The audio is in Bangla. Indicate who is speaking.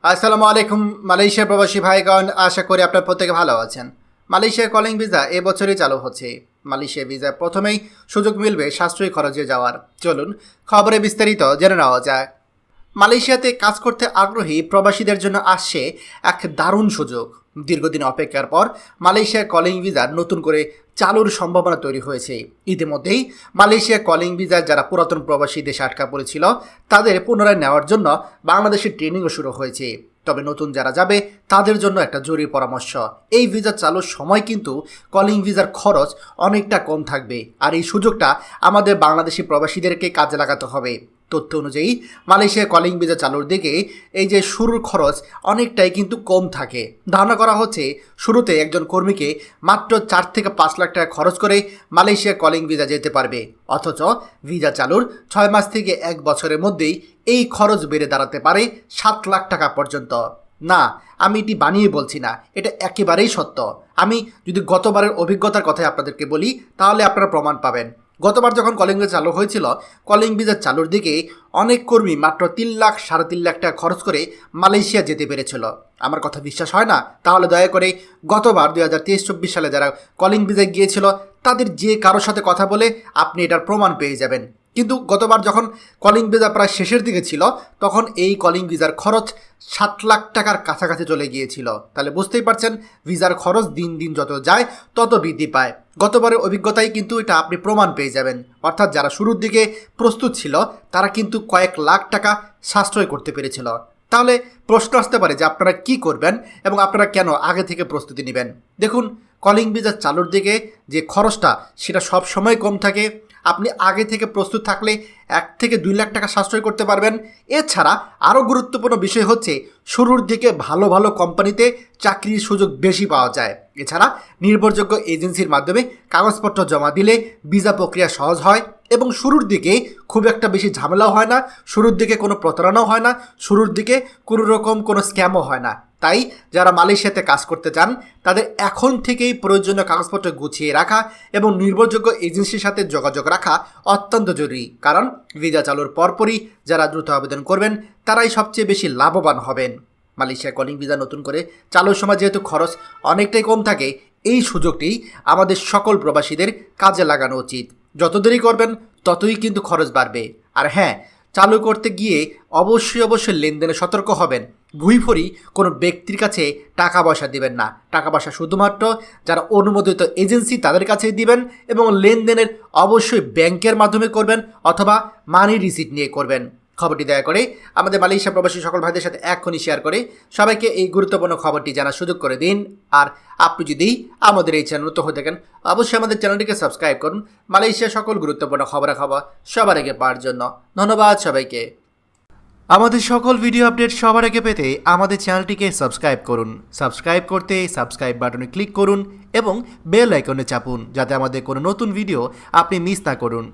Speaker 1: আসসালামু আলাইকুম মালয়েশিয়ার প্রবাসী ভাইগণ, আশা করি আপনার প্রত্যেকে ভালো আছেন। মালয়েশিয়ার কলিং ভিসা এবছরই চালু হচ্ছে। মালয়েশিয়া ভিসায় প্রথমেই সুযোগ মিলবে সাশ্রয়ী খরচে যাওয়ার। চলুন খবরে বিস্তারিত জেনে নেওয়া যাক। মালয়েশিয়াতে কাজ করতে আগ্রহী প্রবাসীদের জন্য আসছে এক দারুণ সুযোগ। দীর্ঘদিন অপেক্ষার পর মালয়েশিয়া কলিং ভিসার নতুন করে চালুর সম্ভাবনা তৈরি হয়েছে। ইতিমধ্যেই মালয়েশিয়া কলিং ভিসার যারা পুরাতন প্রবাসী দেশে আটকা পড়েছিল তাদের পুনরায় নেওয়ার জন্য বাংলাদেশের ট্রেনিংও শুরু হয়েছে। তবে নতুন যারা যাবে তাদের জন্য একটা জরুরি পরামর্শ, এই ভিসা চালুর সময় কিন্তু কলিং ভিসার খরচ অনেকটা কম থাকবে, আর এই সুযোগটা আমাদের বাংলাদেশি প্রবাসীদেরকে কাজে লাগাতে হবে। তথ্য অনুযায়ী মালয়েশিয়া কলিং ভিসা চালুর দিকে এই যে শুরুর খরচ অনেকটাই কিন্তু কম থাকে। ধারণা করা হচ্ছে শুরুতে একজন কর্মীকে মাত্র 4 থেকে 5 লাখ টাকা খরচ করে মালয়েশিয়া কলিং ভিসা যেতে পারবে, অথচ ভিসা চালুর 6 মাস থেকে 1 বছরের মধ্যেই এই খরচ বেড়ে দাঁড়াতে পারে 7 লাখ টাকা পর্যন্ত। না, আমি এটি বানিয়ে বলছি না, এটা একেবারেই সত্য। আমি যদি গতবারের অভিজ্ঞতার কথাই আপনাদেরকে বলি তাহলে আপনারা প্রমাণ পাবেন। গতবার যখন কলিং ভিসা চালু হয়েছিল, কলিং ভিসা চালুর দিকে অনেক কর্মী মাত্র 3 লাখ 3.5 লাখ টাকা খরচ করে মালয়েশিয়া যেতে পেরেছিল। আমার কথা বিশ্বাস হয় না? তাহলে দয়া করে গতবার 2023-24 সালে যারা কলিং ভিসায় গিয়েছিল তাদের যে কারোর সাথে কথা বলে আপনি এটার প্রমাণ পেয়ে যাবেন। কিন্তু গতবার যখন কলিং ভিসা প্রায় শেষের দিকে ছিল তখন এই কলিং ভিসার খরচ 7 লাখ টাকার কাছাকাছি চলে গিয়েছিল। তাহলে বুঝতেই পারছেন ভিসার খরচ দিন দিন যত যায় তত বৃদ্ধি পায়। গতবারের অভিজ্ঞতায় কিন্তু এটা আপনি প্রমাণ পেয়ে যাবেন। অর্থাৎ যারা শুরুর দিকে প্রস্তুত ছিল তারা কিন্তু কয়েক লাখ টাকা সাশ্রয় করতে পেরেছিল। তাহলে প্রশ্ন আসতে পারে যে আপনারা কি করবেন এবং আপনারা কেন আগে থেকে প্রস্তুতি নেবেন। দেখুন, কলিং ভিসা চালুর দিকে যে খরচটা সেটা সব সময় কম থাকে। আপনি আগে থেকে প্রস্তুত থাকলে 1 থেকে 2 লাখ টাকা সাশ্রয় করতে পারবেন। এছাড়া আরও গুরুত্বপূর্ণ বিষয় হচ্ছে শুরুর দিকে ভালো ভালো কোম্পানিতে চাকরির সুযোগ বেশি পাওয়া যায়। এছাড়া নির্ভরযোগ্য এজেন্সির মাধ্যমে কাগজপত্র জমা দিলে ভিসা প্রক্রিয়া সহজ হয় এবং শুরুর দিকে খুব একটা বেশি ঝামেলাও হয় না, শুরুর দিকে কোনো প্রতারণাও হয় না, শুরুর দিকে কোনো রকম কোনো স্ক্যামও হয় না। তাই যারা মালয়েশিয়াতে কাজ করতে চান তাদের এখন থেকেই প্রয়োজনীয় কাগজপত্র গুছিয়ে রাখা এবং নির্ভরযোগ্য এজেন্সির সাথে যোগাযোগ রাখা অত্যন্ত জরুরি। কারণ ভিসা চালুর পরপরই যারা দ্রুত আবেদন করবেন তারাই সবচেয়ে বেশি লাভবান হবেন। মালয়েশিয়া কলিং ভিসা নতুন করে চালুর সময় যেহেতু খরচ অনেকটাই কম থাকে, এই সুযোগটি আমাদের সকল প্রবাসীদের কাজে লাগানো উচিত। যত দেরি করবেন ততই কিন্তু খরচ বাড়বে। আর হ্যাঁ, চালু করতে গিয়ে অবশ্যই লেনদেনে সতর্ক হবেন। ভুইফরি কোনো ব্যক্তির কাছে টাকা পয়সা দিবেন না। টাকা পয়সা শুধুমাত্র যারা অনুমোদিত এজেন্সি তাদের কাছেই দিবেন এবং লেনদেনের অবশ্যই ব্যাংকের মাধ্যমে করবেন অথবা মানি রিসিট নিয়ে করবেন। খবরটি দয়া করে আমাদের মালয়েশিয়া প্রবাসী সকল ভাইদের সাথে এখনই শেয়ার করে সবাইকে এই গুরুত্বপূর্ণ খবরটি জানার সুযোগ করে দিন। আর আপনি যদি আমাদের এই চ্যানেল নতুন হয়ে থাকেন অবশ্যই আমাদের চ্যানেলটিকে সাবস্ক্রাইব করুন মালয়েশিয়ার সকল গুরুত্বপূর্ণ খবরাখবর সবার আগে পাওয়ার জন্য। ধন্যবাদ সবাইকে। আমাদের সকল ভিডিও আপডেট সবার আগে পেতে আমাদের চ্যানেলটিকে সাবস্ক্রাইব করুন। সাবস্ক্রাইব করতে সাবস্ক্রাইব বাটনে ক্লিক করুন এবং বেল আইকনে চাপুন যাতে আমাদের কোনো নতুন ভিডিও আপনি মিস না করুন।